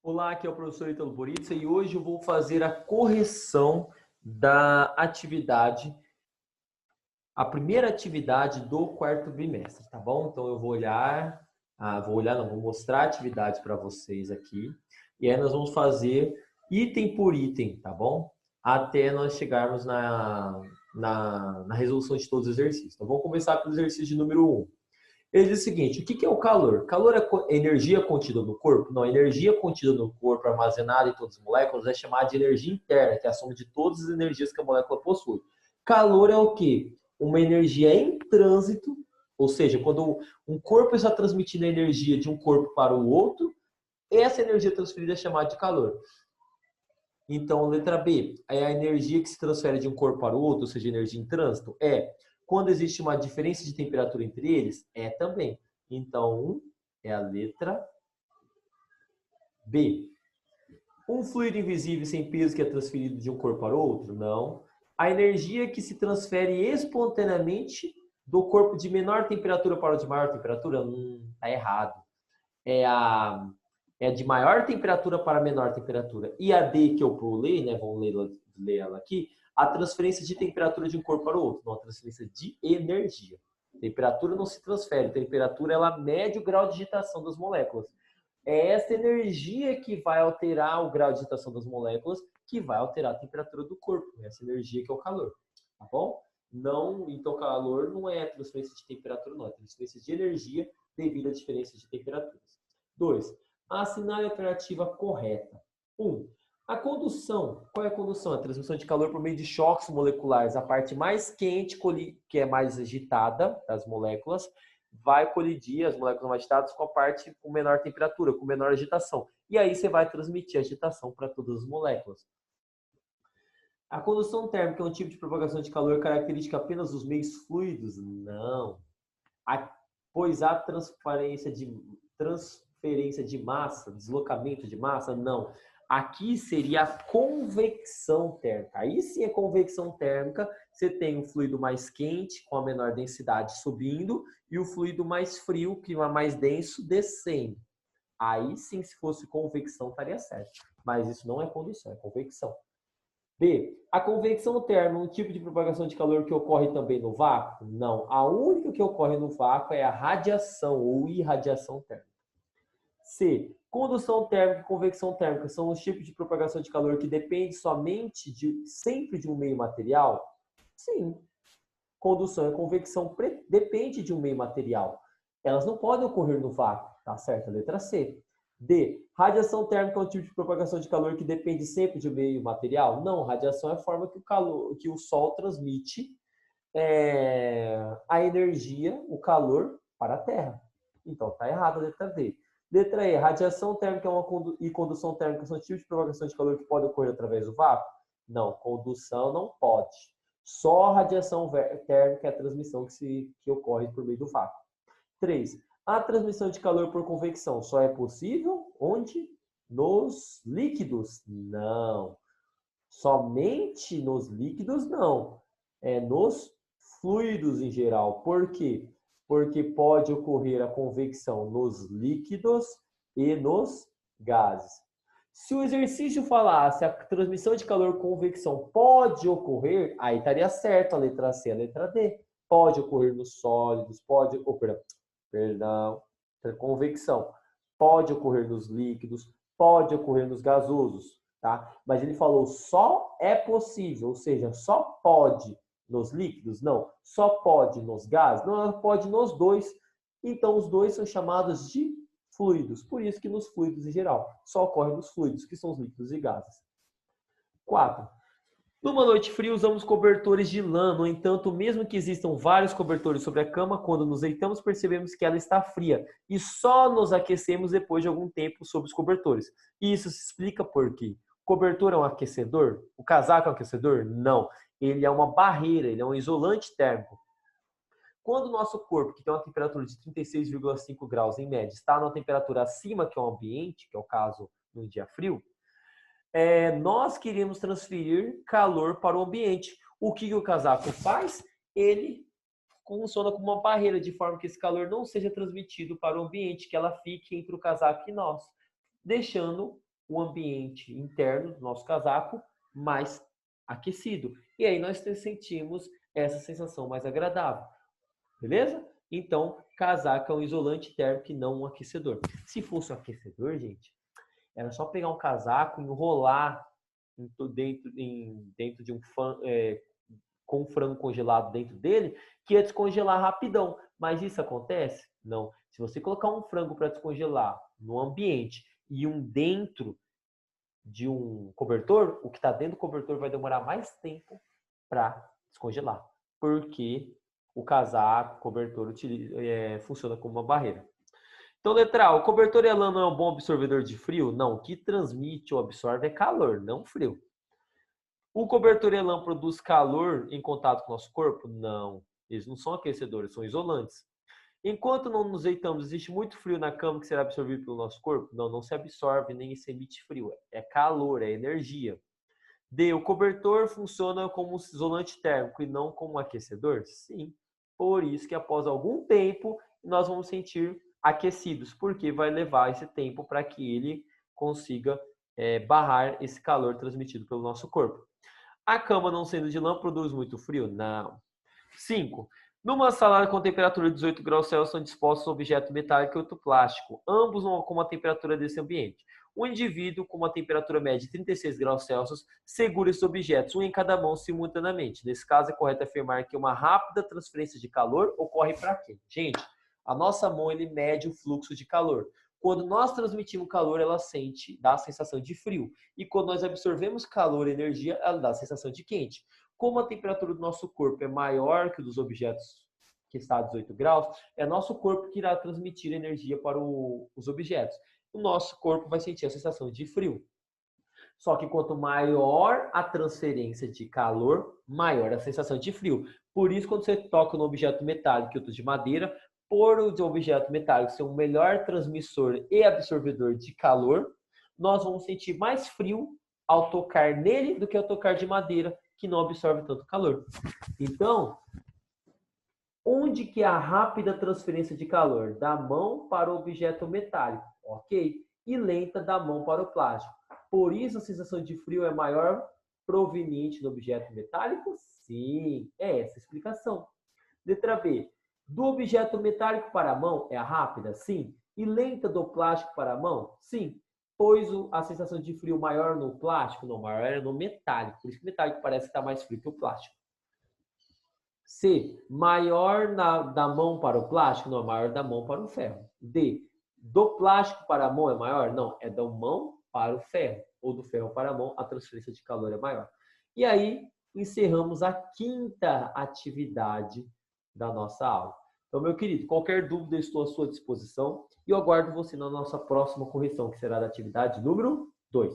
Olá, aqui é o professor Ítalo Boritza e hoje eu vou fazer a correção da atividade, a primeira atividade do quarto bimestre, tá bom? Então eu vou mostrar a atividade para vocês aqui e aí nós vamos fazer item por item, tá bom? Até nós chegarmos na resolução de todos os exercícios. Então vamos começar pelo exercício de número 1. Ele diz o seguinte: o que é o calor? Calor é energia contida no corpo? Não, a energia contida no corpo, armazenada em todas as moléculas, é chamada de energia interna, que é a soma de todas as energias que a molécula possui. Calor é o quê? Uma energia em trânsito, ou seja, quando um corpo está transmitindo a energia de um corpo para o outro, essa energia transferida é chamada de calor. Então, letra B, é a energia que se transfere de um corpo para o outro, ou seja, energia em trânsito? É. Quando existe uma diferença de temperatura entre eles? É também. Então, é a letra B. Um fluido invisível sem peso que é transferido de um corpo para o outro? Não. A energia que se transfere espontaneamente do corpo de menor temperatura para o de maior temperatura? Tá errado. É a de maior temperatura para menor temperatura. E a D que eu pulei, né, vamos ler ela aqui, a transferência de temperatura de um corpo para o outro, não a transferência de energia. Temperatura não se transfere, temperatura ela mede o grau de agitação das moléculas. É essa energia que vai alterar o grau de agitação das moléculas, que vai alterar a temperatura do corpo. Essa energia que é o calor, tá bom? Não, então calor não é transferência de temperatura, não, é transferência de energia devido à diferença de temperaturas. 2. Assinale a alternativa correta. 1. A condução. Qual é a condução? A transmissão de calor por meio de choques moleculares. A parte mais quente, que é mais agitada das moléculas, vai colidir as moléculas mais agitadas com a parte com menor temperatura, com menor agitação. E aí você vai transmitir agitação para todas as moléculas. A condução térmica é um tipo de propagação de calor característica apenas dos meios fluidos? Não. Pois há transferência de massa, deslocamento de massa? Não. Aqui seria a convecção térmica. Aí sim é convecção térmica. Você tem o fluido mais quente, com a menor densidade, subindo, e o fluido mais frio, clima mais denso, descendo. Aí sim, se fosse convecção, estaria certo. Mas isso não é condução, é convecção. B. A convecção térmica é um tipo de propagação de calor que ocorre também no vácuo? Não. A única que ocorre no vácuo é a radiação ou irradiação térmica. C. Condução térmica e convecção térmica são os tipos de propagação de calor que dependem sempre de um meio material? Sim. Condução e convecção depende de um meio material. Elas não podem ocorrer no vácuo, tá certo? A letra C. D. Radiação térmica é um tipo de propagação de calor que depende sempre de um meio material? Não, radiação é a forma que o Sol transmite a energia, o calor, para a Terra. Então, está errado a letra D. Letra E. Radiação térmica e condução térmica são tipos de propagação de calor que podem ocorrer através do vácuo? Não, condução não pode. Só a radiação térmica é a transmissão que ocorre por meio do vácuo. 3. A transmissão de calor por convecção só é possível onde? Nos líquidos? Não. Somente nos líquidos, não. É nos fluidos em geral. Por quê? Porque pode ocorrer a convecção nos líquidos e nos gases. Se o exercício falasse a transmissão de calor por convecção pode ocorrer, aí estaria certo a letra C, a letra D. Pode ocorrer nos sólidos, pode ocorrer, perdão, convecção. Pode ocorrer nos líquidos, pode ocorrer nos gasosos, tá? Mas ele falou só é possível, ou seja, só pode nos líquidos? Não. Só pode nos gases? Não, pode nos dois. Então, os dois são chamados de fluidos. Por isso que nos fluidos em geral só ocorre nos fluidos, que são os líquidos e gases. 4. Numa noite fria, usamos cobertores de lã. No entanto, mesmo que existam vários cobertores sobre a cama, quando nos deitamos, percebemos que ela está fria e só nos aquecemos depois de algum tempo sob os cobertores. E isso se explica por quê? O cobertor é um aquecedor? O casaco é um aquecedor? Não. Ele é uma barreira, ele é um isolante térmico. Quando o nosso corpo, que tem uma temperatura de 36,5 graus em média, está numa temperatura acima que é o ambiente, que é o caso num dia frio, nós queremos transferir calor para o ambiente. O que o casaco faz? Ele funciona como uma barreira, de forma que esse calor não seja transmitido para o ambiente, que ela fique entre o casaco e nós, deixando o ambiente interno do nosso casaco mais aquecido. E aí nós sentimos essa sensação mais agradável. Beleza? Então, casaco é um isolante térmico e não um aquecedor. Se fosse um aquecedor, gente, era só pegar um casaco e enrolar dentro de um com frango congelado dentro dele, que ia descongelar rapidão. Mas isso acontece? Não. Se você colocar um frango para descongelar no ambiente e um dentro de um cobertor, o que está dentro do cobertor vai demorar mais tempo para descongelar, porque o casaco, o cobertor funciona como uma barreira. Então, letra A, o cobertor e a lã não é um bom absorvedor de frio? Não, o que transmite ou absorve é calor, não frio. O cobertor e lã produz calor em contato com o nosso corpo? Não, eles não são aquecedores, são isolantes. Enquanto não nos deitamos, existe muito frio na cama que será absorvido pelo nosso corpo? Não, não se absorve nem se emite frio. É calor, é energia. D. O cobertor funciona como um isolante térmico e não como um aquecedor? Sim. Por isso que após algum tempo nós vamos sentir aquecidos, porque vai levar esse tempo para que ele consiga barrar esse calor transmitido pelo nosso corpo. A cama não sendo de lã produz muito frio? Não. 5. Numa sala com temperatura de 18 graus Celsius são dispostos um objeto metálico e outro plástico, ambos com uma temperatura desse ambiente. O indivíduo, com uma temperatura média de 36 graus Celsius, segura esses objetos, um em cada mão simultaneamente. Nesse caso, é correto afirmar que uma rápida transferência de calor ocorre para quê? Gente, a nossa mão ele mede o fluxo de calor. Quando nós transmitimos calor, ela dá a sensação de frio. E quando nós absorvemos calor e energia, ela dá a sensação de quente. Como a temperatura do nosso corpo é maior que dos objetos que está a 18 graus, é nosso corpo que irá transmitir energia para os objetos. O nosso corpo vai sentir a sensação de frio. Só que quanto maior a transferência de calor, maior a sensação de frio. Por isso, quando você toca no objeto metálico e outro de madeira, por o objeto metálico ser um melhor transmissor e absorvedor de calor, nós vamos sentir mais frio ao tocar nele do que ao tocar de madeira, que não absorve tanto calor. Então, onde que é a rápida transferência de calor? Da mão para o objeto metálico, ok? E lenta da mão para o plástico. Por isso a sensação de frio é maior proveniente do objeto metálico? Sim, é essa a explicação. Letra B. Do objeto metálico para a mão é a rápida? Sim. E lenta do plástico para a mão? Sim. Pois a sensação de frio maior no plástico? Não, maior é no metálico. Por isso que o metálico parece estar mais frio que o plástico. C. Maior da mão para o plástico? Não, é maior da mão para o ferro. D. Do plástico para a mão é maior? Não, é da mão para o ferro. Ou do ferro para a mão, a transferência de calor é maior. E aí, encerramos a quinta atividade da nossa aula. Então, meu querido, qualquer dúvida, eu estou à sua disposição e eu aguardo você na nossa próxima correção, que será da atividade número 2.